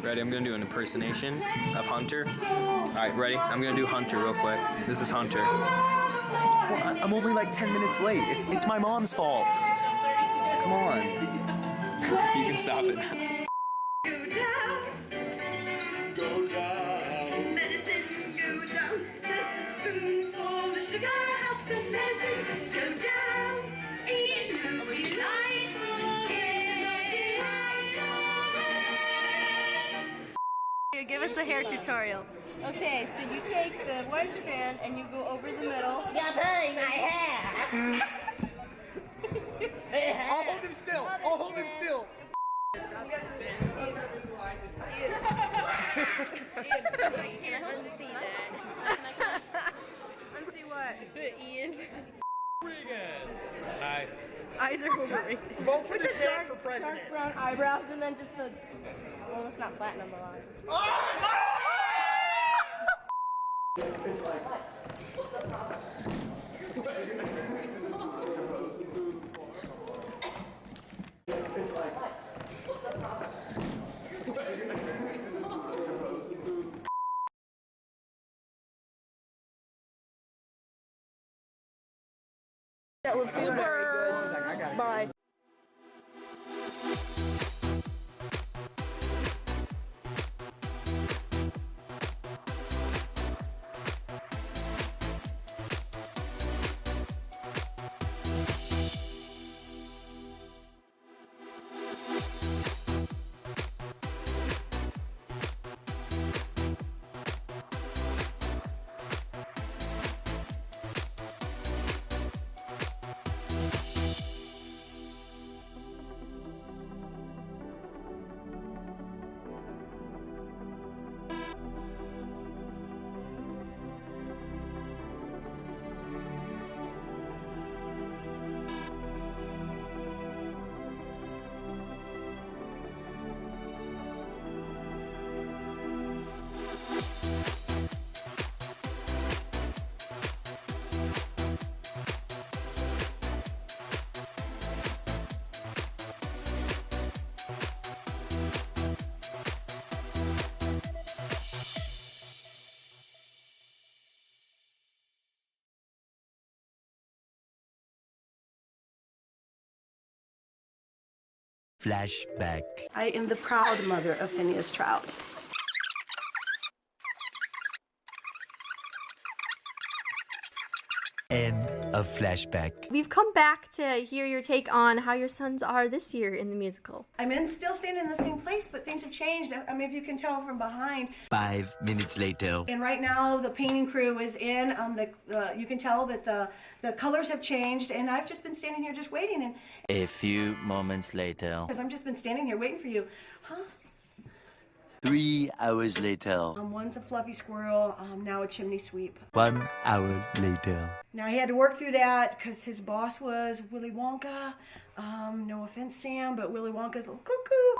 Ready? I'm gonna do an impersonation of Hunter. Alright, ready? I'm gonna do Hunter real quick. This is Hunter. Well, I'm only like 10 minutes late. It's my mom's fault. Come on. You can stop it now. Give us a hair tutorial. Okay, so you take the one strand and you go over the middle. You're pulling my hair. I'll hold him still. I'll hold him still. I can't unsee that. Unsee what? Ian. Pretty good. Alright. Eyes are overrated. Vote for this man for president. Dark brown eyebrows and then just the. Well, it's not platinum, but that would feel very good. Bye. Flashback. I am the proud mother of Phineas Trout. End of flashback. We've come back to hear your take on how your sons are this year in the musical. I'm still standing in the same place, but things have changed. I mean, if you can tell from behind. 5 minutes later. And right now, the painting crew is in. You can tell that the colors have changed, and I've just been standing here just waiting. And A few moments later. because I've just been standing here waiting for you, huh? 3 hours later. One's a fluffy squirrel. Now a chimney sweep. 1 hour later. Now he had to work through that because his boss was Willy Wonka. No offense, Sam, but Willy Wonka's a little cuckoo.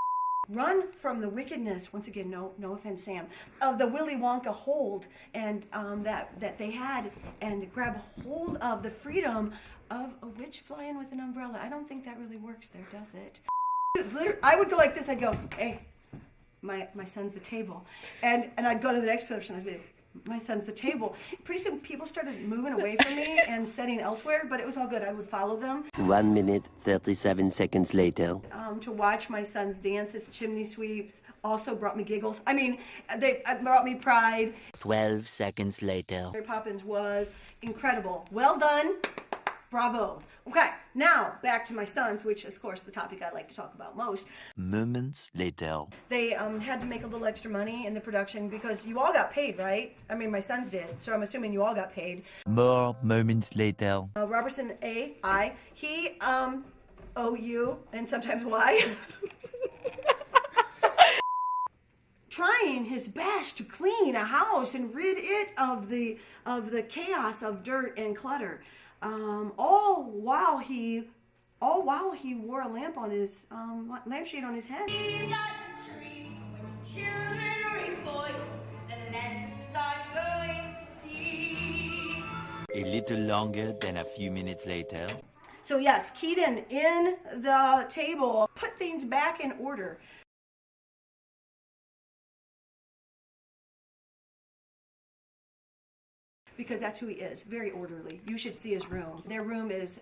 Run from the wickedness. Once again, no offense, Sam. Of the Willy Wonka hold and that they had, and grab hold of the freedom of a witch flying with an umbrella. I don't think that really works there, does it? I would go like this. I'd go, hey. My son's the table. And I'd go to the next person, I'd be like, my son's the table. Pretty soon people started moving away from me and setting elsewhere, but it was all good. I would follow them. 1 minute, 37 seconds later. To watch my son's dance as chimney sweeps also brought me giggles. I mean, they brought me pride. 12 seconds later. Mary Poppins was incredible. Well done. Bravo. Okay, now back to my sons, which is, of course, the topic I like to talk about most. Moments later. They had to make a little extra money in the production because you all got paid, right? I mean, my sons did, so I'm assuming you all got paid. More moments later. Robertson A.I., he, O.U., and sometimes Y. Trying his best to clean a house and rid it of the chaos of dirt and clutter. All while he wore a lamp on his lampshade on his head. A little longer than a few minutes later. So yes, Keaton in the table put things back in order. because that's who he is. Very orderly. You should see his room. Their room is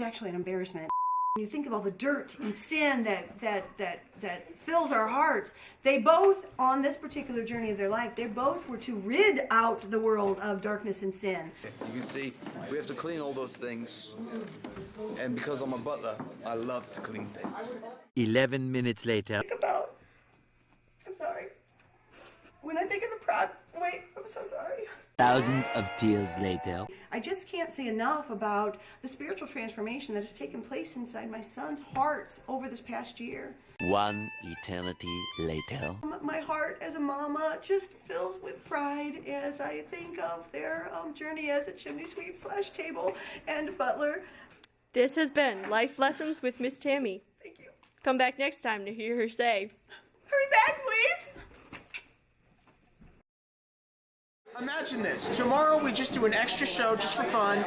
actually an embarrassment. When you think of all the dirt and sin that fills our hearts, they both, on this particular journey of their life, they both were to rid out the world of darkness and sin. You can see we have to clean all those things, and because I'm a butler, I love to clean things. 11 minutes later. I'm sorry. When I think of the proud, wait, I'm so sorry. Thousands of tears later. I just can't say enough about the spiritual transformation that has taken place inside my son's hearts over this past year. One eternity later. My heart as a mama just fills with pride as I think of their journey as a chimney sweep / table and butler. This has been Life Lessons with Miss Tammy. Thank you. Come back next time to hear her say, Hurry back, please. Imagine this. Tomorrow we just do an extra show just for fun.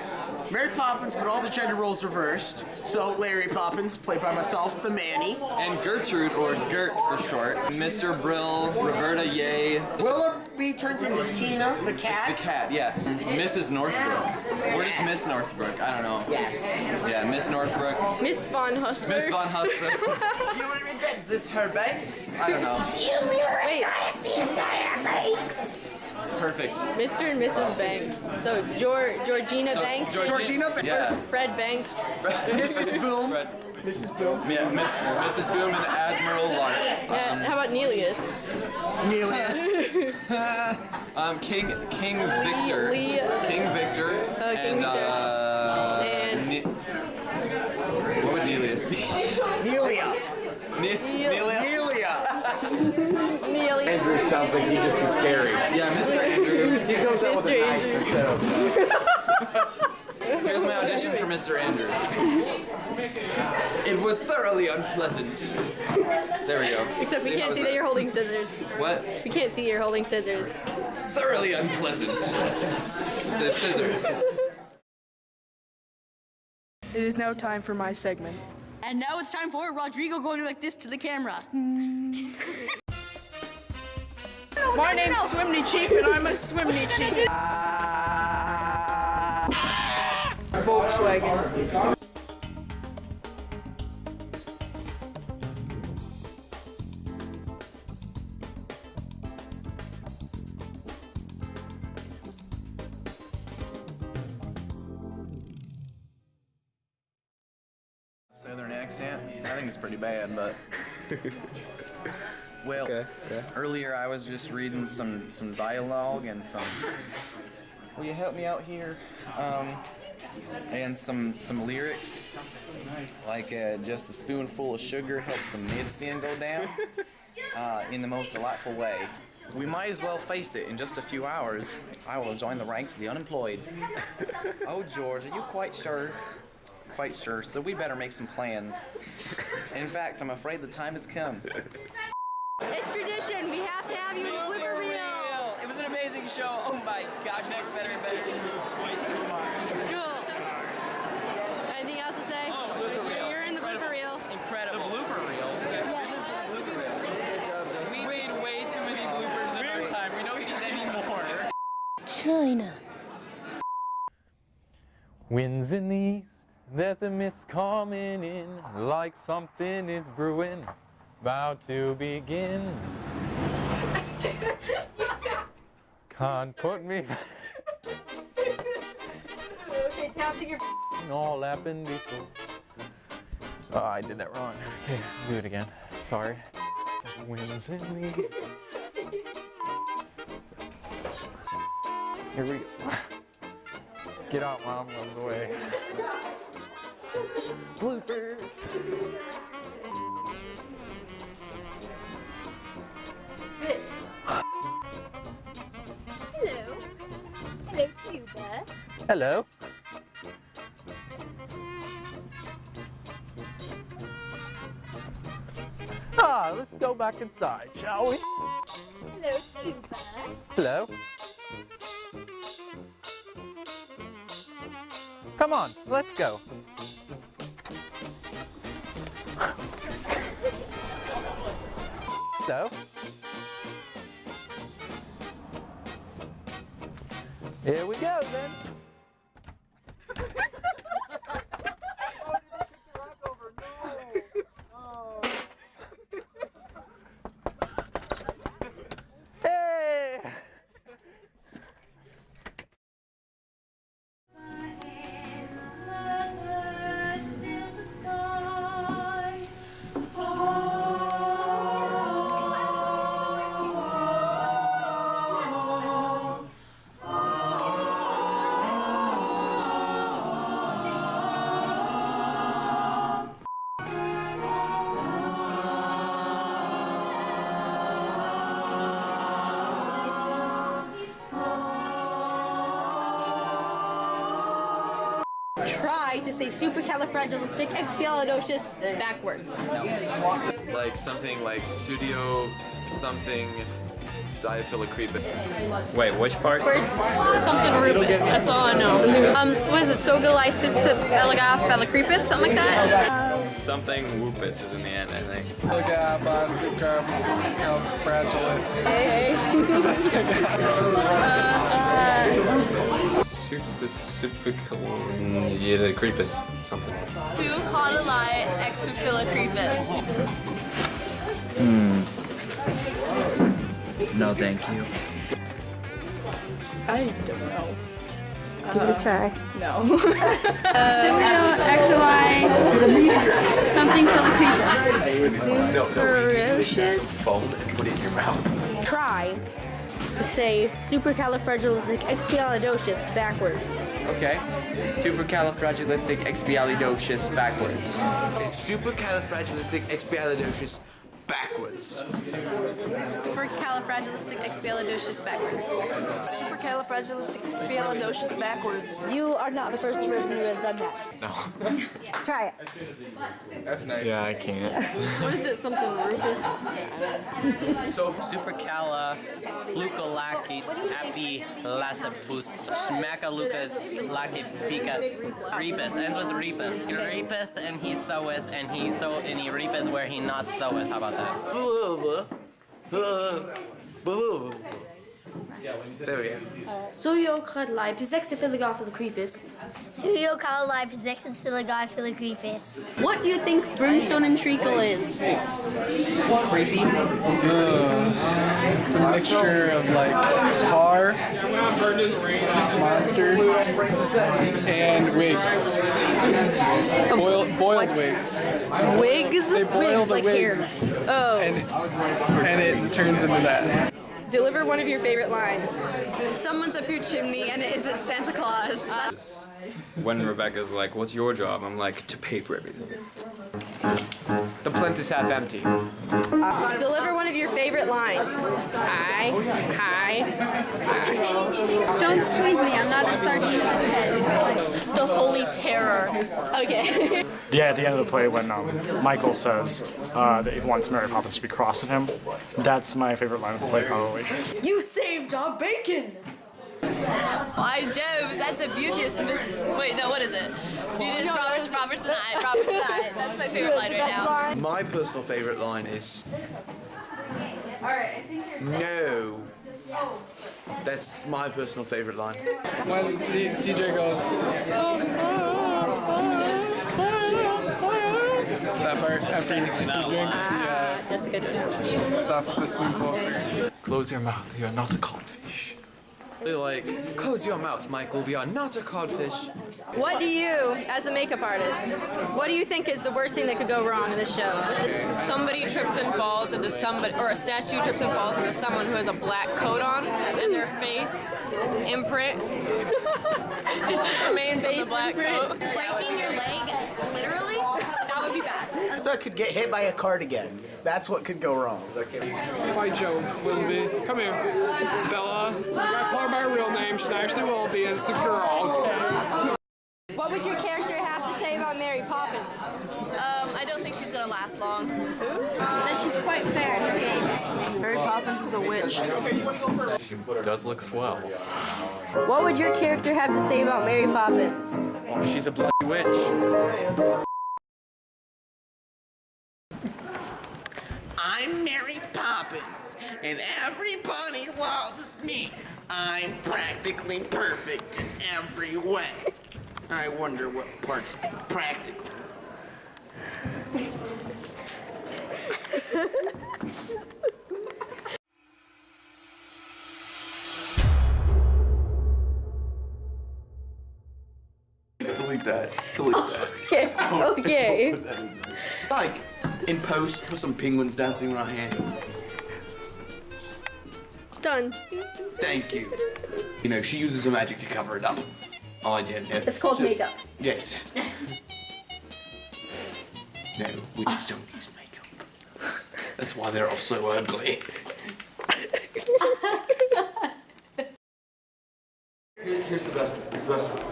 Mary Poppins, but all the gender roles reversed. So Larry Poppins, played by myself, the Manny. And Gertrude, or Gert for short. Mr. Brill, Roberta Yay. Willoughby turns into Tina, the cat. The cat, yeah. Mrs. Northbrook. Where is Miss Northbrook? I don't know. Yes. Yeah, Miss Northbrook. Miss Von Hustler. Miss Von Hustler. You will regret this, her Banks. I don't know. Wait, Perfect. Mr. and Mrs. Banks. So Georgina Banks. Georgina Banks. Yeah. Fred Banks. Mrs. Boom. Fred. Mrs. Boom. Yeah, Mrs. Boom and Admiral Lark. Yeah, how about Nelius? Nelius. King Victor. King Victor. King And Victor. what would Nelius be? Nelia. Nelia. Nelius. Andrew sounds like he just be scary. Yeah, Mr. Andrew. He comes out with a Mr. knife Andrew. instead of... Here's my audition for Mr. Andrew. It was thoroughly unpleasant. There we go. Except we can't see that you're holding scissors. What? We can't see you're holding scissors. Thoroughly unpleasant. The scissors. It is now time for my segment. And now it's time for Rodrigo going like this to the camera. My name's Swimney Cheap, and I'm a Swimney Cheap. Volkswagen. Southern accent? I think it's pretty bad, but... Well, earlier I was just reading some dialogue and some... Will you help me out here? And some lyrics. Like, just a spoonful of sugar helps the medicine go down in the most delightful way. We might as well face it, in just a few hours, I will join the ranks of the unemployed. Oh, George, are you quite sure? Quite sure, so we better make some plans. In fact, I'm afraid the time has come. It's tradition. We have to have you in the blooper reel. It was an amazing show. Oh my gosh, next better and better. Cool. Anything else to say? Oh, blooper reel. You're in the blooper reel. Incredible. The blooper reel. This is the blooper reel. We made way too many bloopers in our time. We don't need any more. China. Winds in the east, there's a mist coming in, like something is brewing, about to begin. Can't put me Okay, tap to your all happened before. Oh, I did that wrong. Okay, I'll do it again. Sorry. Winds in the east. Here we go. Get out, Mom, on the way. Bloopers. Hello. Hello, Cuba. Hello. Let's go back inside, shall we? Hello, Cuba. Hello. Come on, let's go. Hello. try to say supercalifragilisticexpialidocious backwards. Like something like studio something diphilocrepus. Wait, which part? Words, something rupus. That's all I know. What is it? Sogalai something like that? Something whoopus is in the end, I think. Supercalifragilisticexpialidocious something. Sogalai expialidocious. No, thank you. I don't know. Give it a try. No. Silioactili something philocrepus. Ferocious. Fold and put it in your mouth. Try to say supercalifragilisticexpialidocious backwards. Okay. Supercalifragilisticexpialidocious backwards. Supercalifragilisticexpialidocious backwards. Supercalifragilisticexpialidocious backwards. Supercalifragilisticexpialidocious backwards. You are not the first person who has done that. No. Try it. That's nice. Yeah, I can't. What is it? Something rufus? So supercaliflucolacate apilasabus smackalucas lacipika repus ends with repus. He reapeth and he soweth and he reapeth where he not soweth. How about that? There we go. Soyocodli pisextiphilogophilicrepus. Soyocodli What do you think brimstone and treacle is? Creepy. It's a mixture of like tar, monster, and wigs. Boiled wigs. Wigs? They boil the like wigs. Hair. Oh. And it turns into that. Deliver one of your favorite lines. Someone's up your chimney and it isn't Santa Claus. When Rebecca's like, what's your job? I'm like, to pay for everything. The plinth is half empty. Deliver one of your favorite lines. Hi. Don't squeeze me, I'm not a sardine in a tent. The holy terror. Okay. Yeah, at the end of the play when Michael says that he wants Mary Poppins to be cross at him, that's my favorite line of the play probably. You saved our bacon! Why, Joe, is that the beauteous Miss... Wait, no, what is it? Beauteous Robertson I. That's my favorite line right now. My personal favorite line is no. That's my personal favorite line. When CJ goes, that part after he drinks That's a good one. stuff the spoonful. Close your mouth. You're not a codfish. Like, close your mouth, Michael. We are not a codfish. What do you, as a makeup artist, what do you think is the worst thing that could go wrong in this show? Somebody trips and falls into somebody, or a statue trips and falls into someone who has a black coat on, and their face imprint it just remains on the black coat. Breaking your leg, literally, that would be bad. That could get hit by a cardigan. That's what could go wrong. Hi, Joe Willoughby. Come here. Bella. I got called by her real name. She's actually Willoughby, and it's a girl. What would your character have to say about Mary Poppins? I don't think she's gonna last long. That she's quite fair in her games. Mary Poppins is a witch. She does look swell. What would your character have to say about Mary Poppins? Oh, she's a bloody witch. I'm Mary Poppins, and everybody loves me. I'm practically perfect in every way. I wonder what part's practical. Delete that. Delete that. Okay. Okay. Like, in post, put some penguins dancing right here. Done. Thank you. You know, she uses a magic to cover it up. Oh, I did. Yeah. It's called makeup. Yes. No, we just don't use makeup. That's why they're all so ugly. Here's the best one. Here's the best one.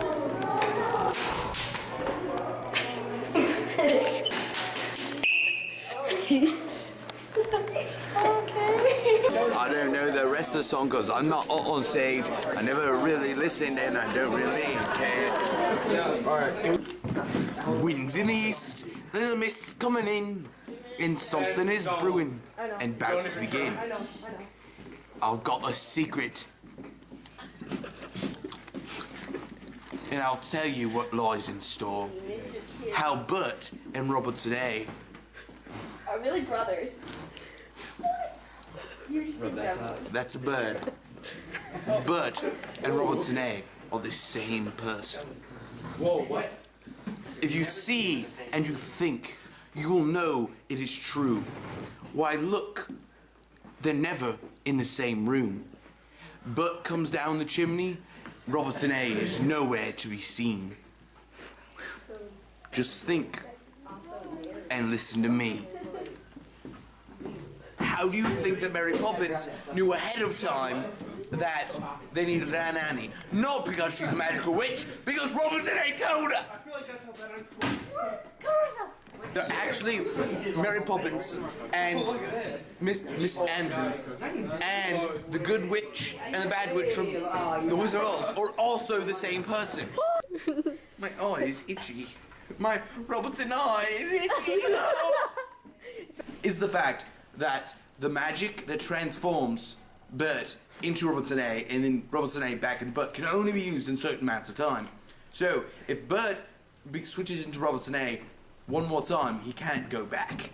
I don't know the rest of the song because I'm not on stage. I never really listened and I don't really care. Alright. Winds in the east, there's a mist coming in, and something is brewing and about to begin. I've got a secret, and I'll tell you what lies in store. How Bert and Robert today Are really brothers. That's a bird. Bert and Robert Tanay are the same person. Whoa, what? If you see and you think, you will know it is true. Why, look, they're never in the same room. Bert comes down the chimney, Robert Tanay is nowhere to be seen. Just think and listen to me. How do you think that Mary Poppins knew ahead of time that they needed a nanny? Not because she's a magical witch, because Robert Tanay told her! No, actually, Mary Poppins and Miss Andrew and the good witch and the bad witch from the Wizard of Oz are also the same person. My eye is itchy. My Robertson eye is itchy. Is the fact that the magic that transforms Bert into Robert Tanay and then Robert Tanay back into Bert can only be used in certain amounts of time. So if Bert switches into Robert Tanay one more time, he can't go back.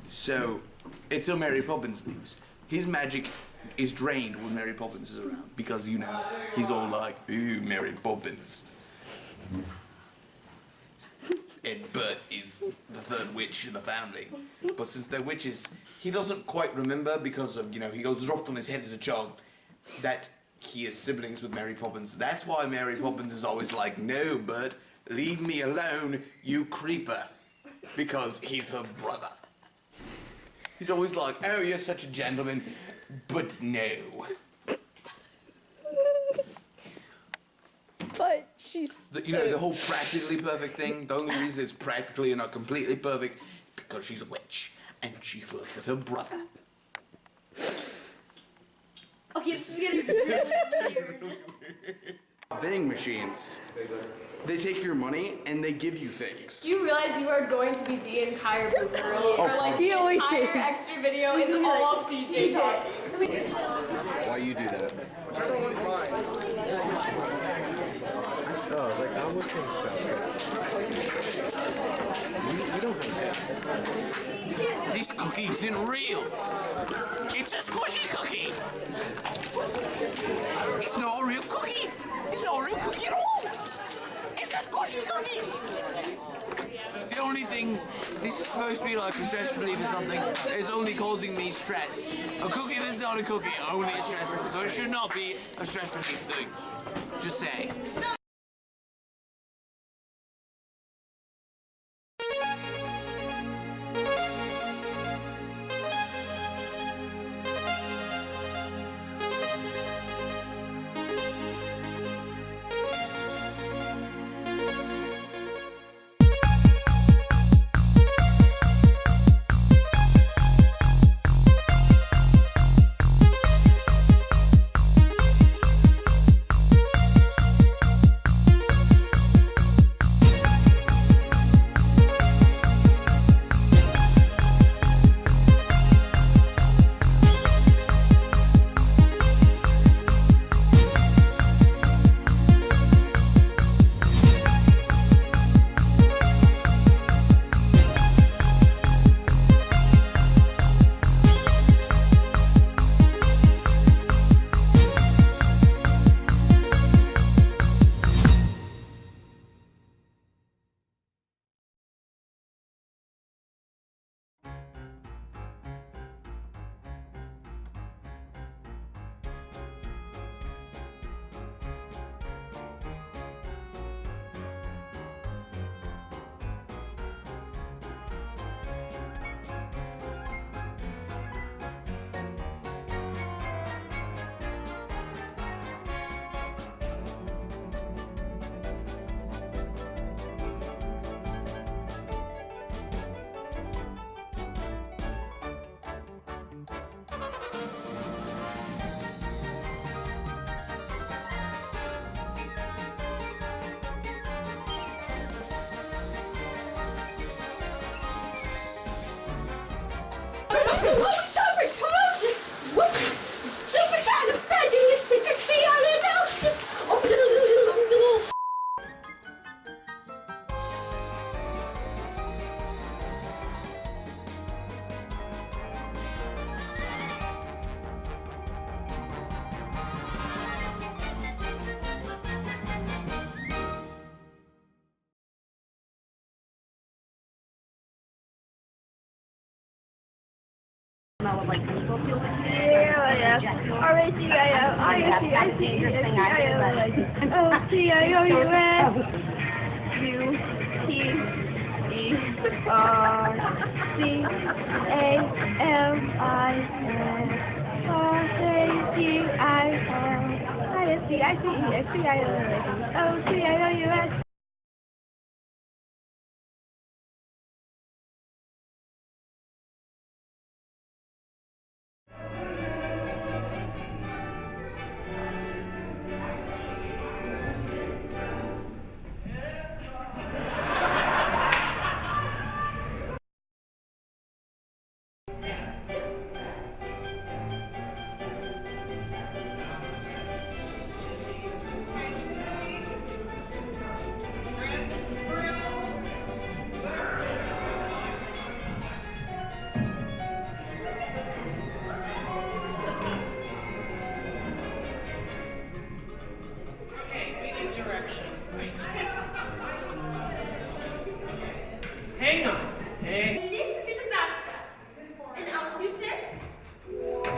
So until Mary Poppins leaves, his magic is drained when Mary Poppins is around because, you know, he's all like, ooh, Mary Poppins. And Bert is the third witch in the family. But since they're witches, he doesn't quite remember because of, you know, he goes dropped on his head as a child that he is siblings with Mary Poppins. That's why Mary Poppins is always like, no, Bert, leave me alone, you creeper. Because he's her brother. He's always like, oh, you're such a gentleman, but no. But she's... You know, the whole practically perfect thing, the only reason it's practically and not completely perfect is because she's a witch, and she flirts with her brother. Okay, this is gonna be weird. Vending machines. They take your money and they give you things. Do you realize you are going to be the entire blooper reel? Oh, Or like he the always entire is. extra video is all CJ talking. Why you do that? Oh, it's like, oh, what's this about? You don't. This cookie isn't real. It's a squishy cookie. It's not a real cookie. It's not a real cookie at all. It's a squishy cookie. The only thing, this is supposed to be like a stress relief or something, is only causing me stress. A cookie that's not a cookie only is stressful, so it should not be a stress relief thing. Just saying. R-A-C-I-O-U-S. Hang on. Hey. This is a bathtub. And out you sit.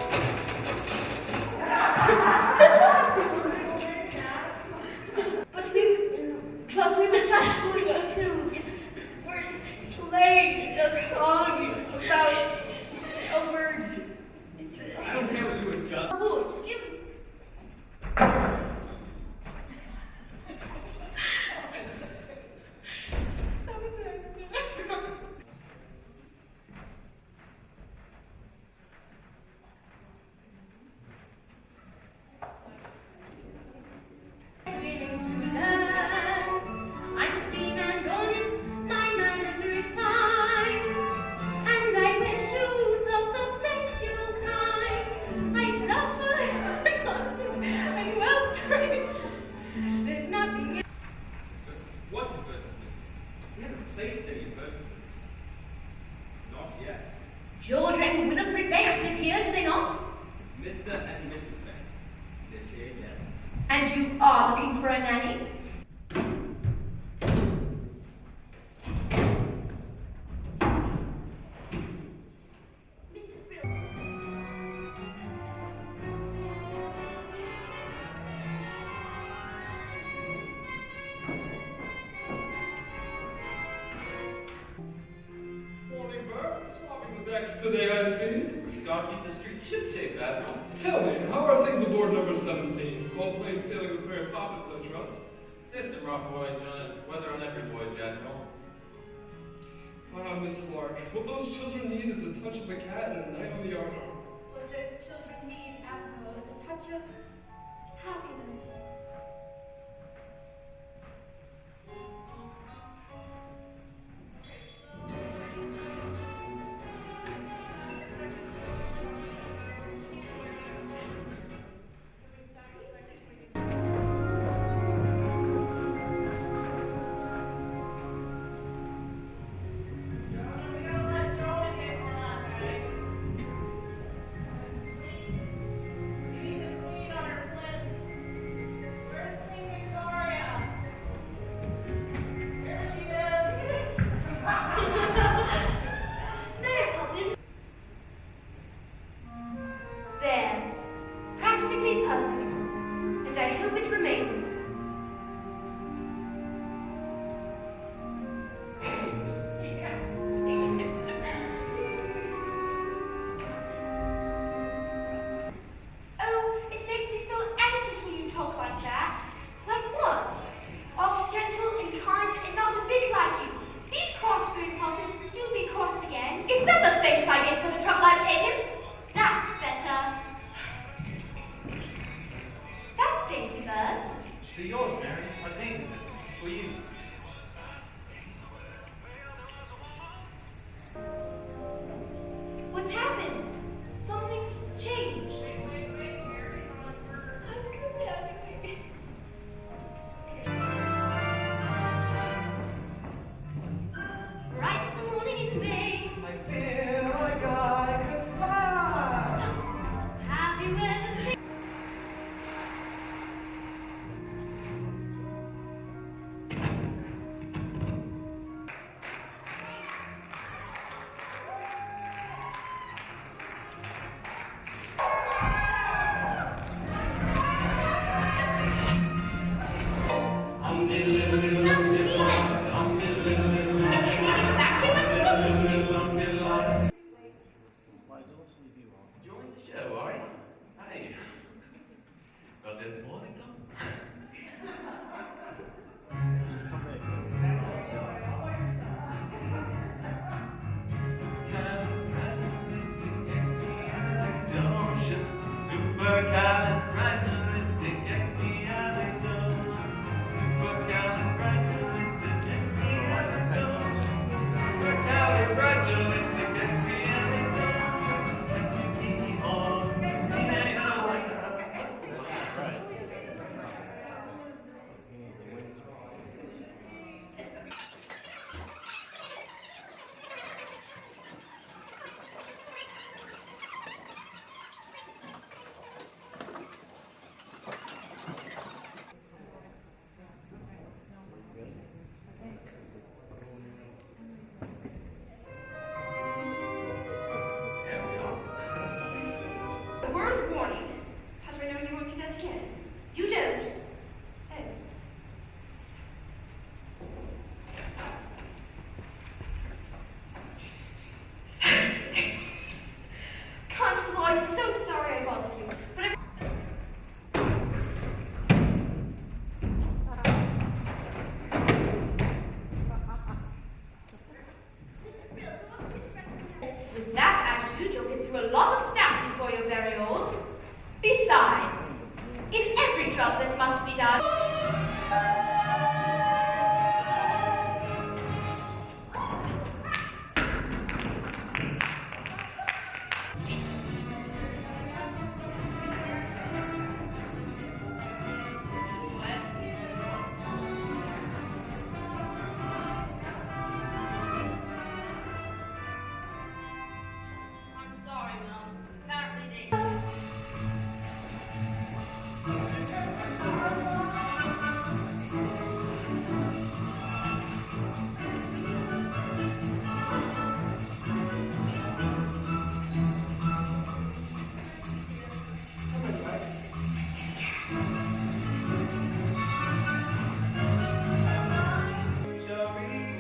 But we were just going to, we're playing a song about a word. I don't care what you were just. Oh, What advertisements? We haven't placed any advertisements. Not yet. George and Winifred Banks live here, do they not? Mr. and Mrs. Banks live here, yes. And you are looking for a nanny? Morning, Bert. Swabbing the decks today, I see. God keep the street shipshape, Admiral. Tell me, how are things aboard number 17? All plain sailing with Mary Poppins, I trust. Distant rough voyage on it. Weather on every voyage, Admiral. Ah, Miss Lark, what those children need is a touch of the cat and a night on the yardarm. What those children need, Admiral, is a touch of happiness. Word of warning. How do I know you won't do that again? You don't. Hey. Constable, I'm so sorry I bothered you, but with that attitude, you'll get through a lot of stuff before you're very old. Besides, in every job that must be done. I'm sorry, Mom. Apparently they.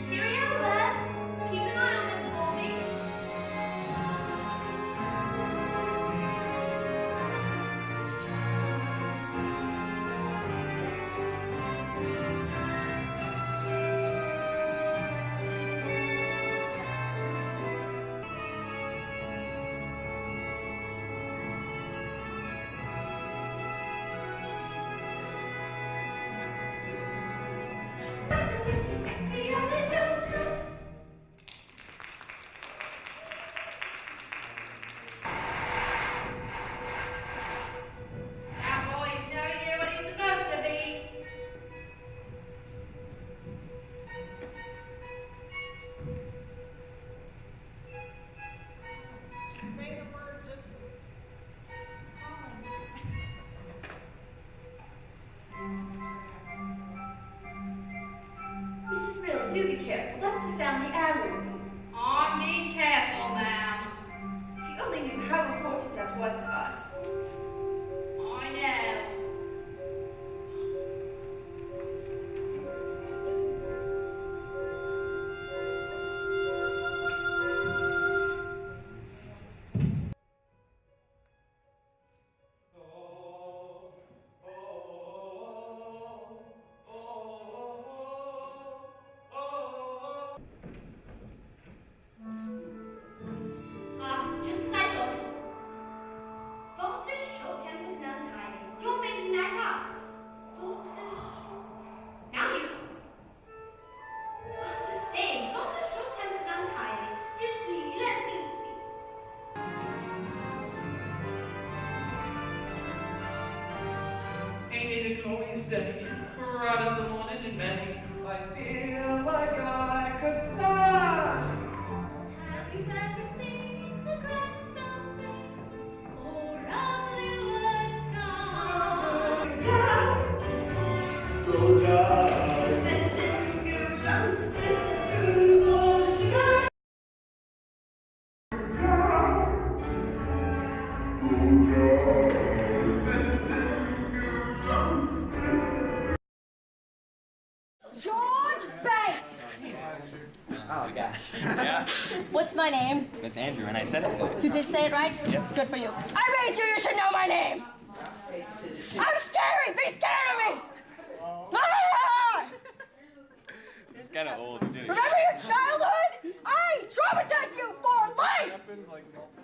Cheerio, Beth. Keep an eye on them for me. That boy's nowhere near what he's supposed to be. Say the word, just Mrs. Riddle, do be careful. That's the family heirloom. I'm being careful, ma'am. If you only knew how important that was to us. I know. Just as I thought. Both the short tempers and untidy. You're making that up. Both the now you. The same. Both the short tempers and untidy. Just please let me speak. Ain't it a glorious day? Bright as the morning in May. I feel like I could fly. Have you ever seen the crest of faith or a bluer sky? Go down. George Banks! Oh, gosh. Yeah. What's my name? Miss Andrew, and I said it today. You did say it right? Yes. Good for you. I raised you, you should know my name! I'm scary! Be scared of me! Ah! He's kind of old. Dude. Remember your childhood? I traumatized you for life!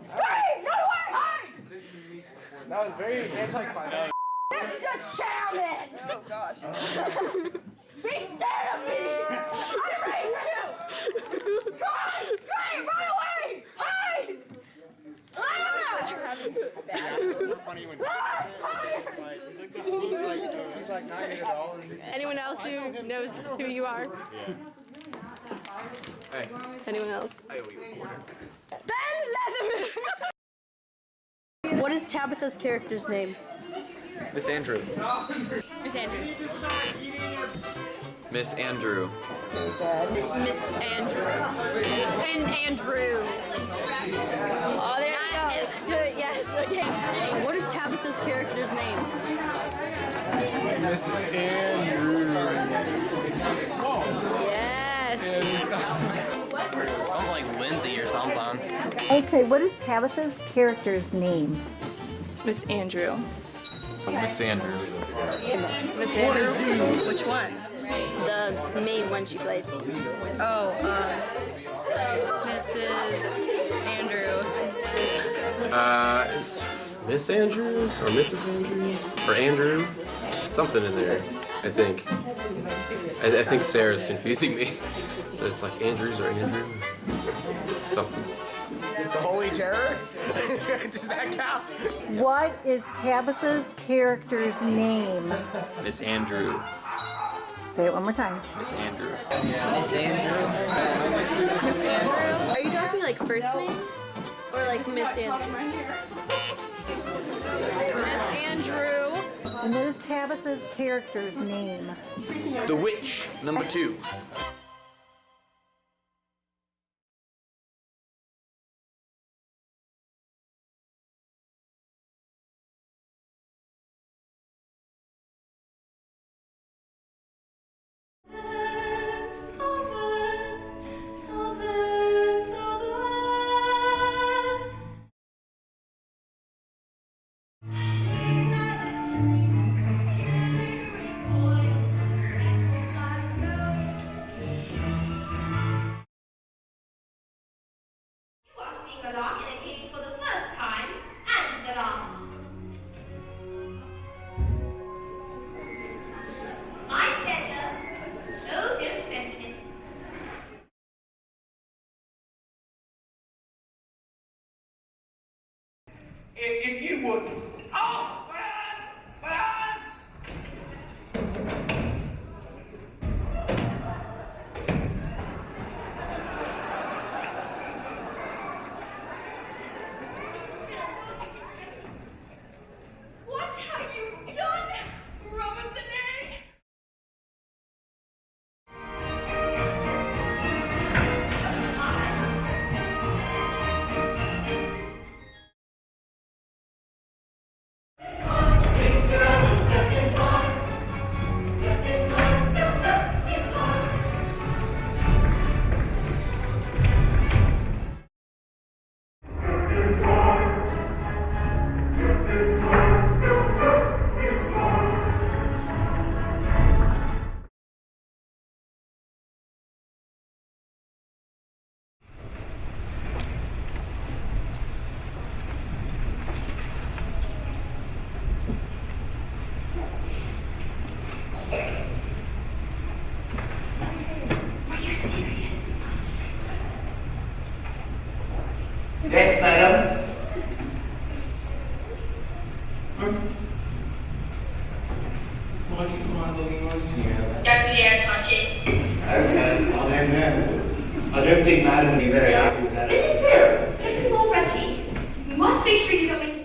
Scream! Run away! Hide! That was very anticlimactic. Mr. Chairman! Oh gosh. Be scared of me! I raised you! Come on! Scream! Run away! Hide! Ah! He's like 9 years old. Anyone else who knows who you are? Hey. Anyone else? I owe you a quarter. Ben Leatherman! What is Tabitha's character's name? Miss Andrew. Miss Andrews. Miss Andrew. Miss Andrew. And Andrew. Oh, there you go. Good, yes, okay. What is Tabitha's character's name? Miss Andrew. Yes. Something like Lindsay or something. Okay, what is Tabitha's character's name? Miss Andrew. Miss Andrew. Miss Andrew? Which one? The main one she plays. Oh, Mrs. Andrew. It's Miss Andrews or Mrs. Andrews or Andrew, something in there. I think. I think Sarah's confusing me. So it's like Andrews or Andrew, something. The Holy Terror? Does that count? What is Tabitha's character's name? Miss Andrew. Say it one more time. Miss Andrew. Miss Andrew. Miss Andrew. Are you talking like first name? Or like Miss Andrews? Miss Andrew. And what is Tabitha's character's name? The Witch, number 2. Along in a case for the first time and the last. My pleasure. Show him sentiment. If you would. Oh! What have you done, Robinson? Yes, madam. What do you find looking noise here? Don't you dare touch it. Okay, I'll end that. I don't think madam will be very happy with that. Mrs. Bill, take them all ready. You must make sure you don't make a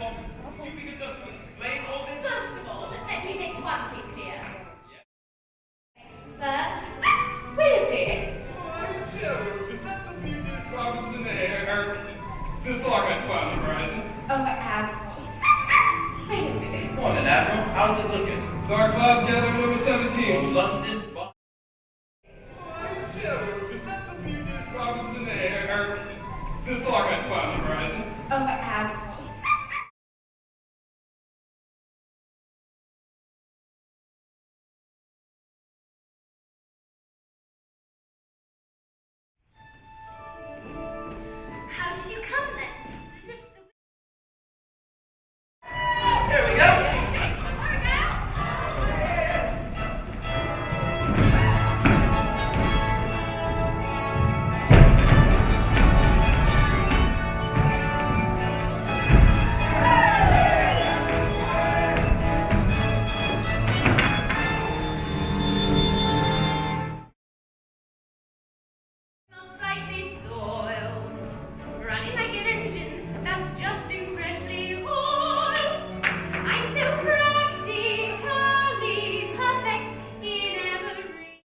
Poppins, would you be good enough to explain all this? First of all, let me make one thing clear. But, Willoughby. Oh, Joe, is that the Miss Robinson the song I spy on the horizon? Oh, Admiral. Willoughby. Come on then, Admiral. How's it looking? Dark clouds gathering over 17. London's Oh, Joe, is that the Miss Robinson the song I spy on the horizon? Oh, Admiral. How did you come then? Here we go. Slightly soiled, running like an engine that's just too freshly oiled. I'm so practically perfect in every.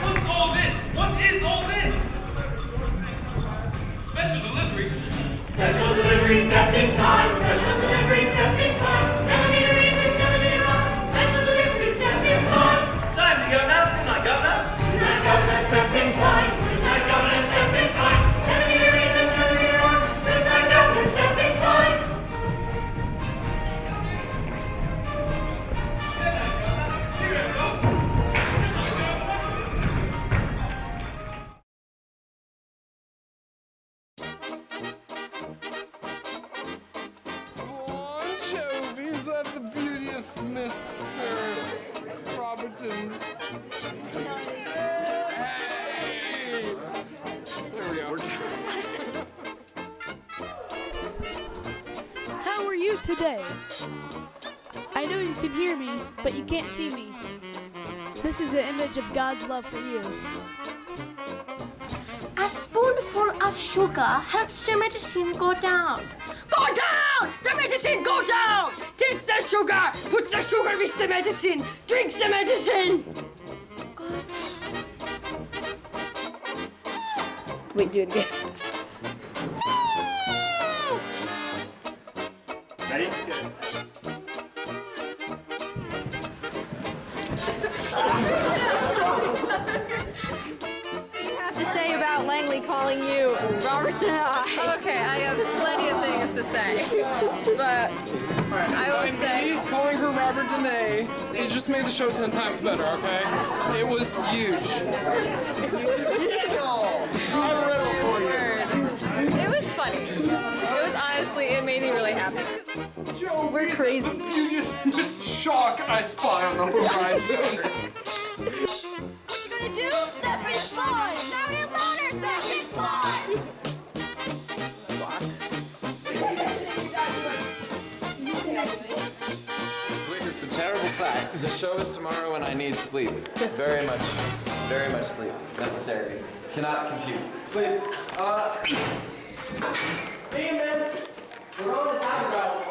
What's all this? What is all this? Special delivery. Special delivery, stepping time. Special delivery, stepping time. Never need a reason, never need a rhyme. Special delivery, stepping time. Time to go now. Good night, Governor. Night governor, stepping time. Night governor, stepping time. Never need a reason, never need a rhyme. Night governor, stepping time. Bon Jovi, is that the beauteous Mr. Robertson? Hey! There we go. How are you today? I know you can hear me, but you can't see me. This is an image of God's love for you. A spoonful of sugar helps the medicine go down. Go down! The medicine go down! Take the sugar! Put the sugar with the medicine! Drink the medicine! Go down. Wait, do it again. Ready? What do you have to say about Langley calling you Robertson and I? Okay, I have plenty of things to say, but I will say... Me calling her Robert Dene, it just made the show 10 times better, okay? It was huge. It was funny. It was honestly, it made me really happy. Joe, we're crazy. The beauteous Miss Shock I spy on the horizon. What you gonna do? Step and slide! Shout it louder! Step and slide! Witness a terrible sight. The show is tomorrow and I need sleep. Very much sleep. Necessary. Cannot compute. Sleep. Hey, man. We're on to talk about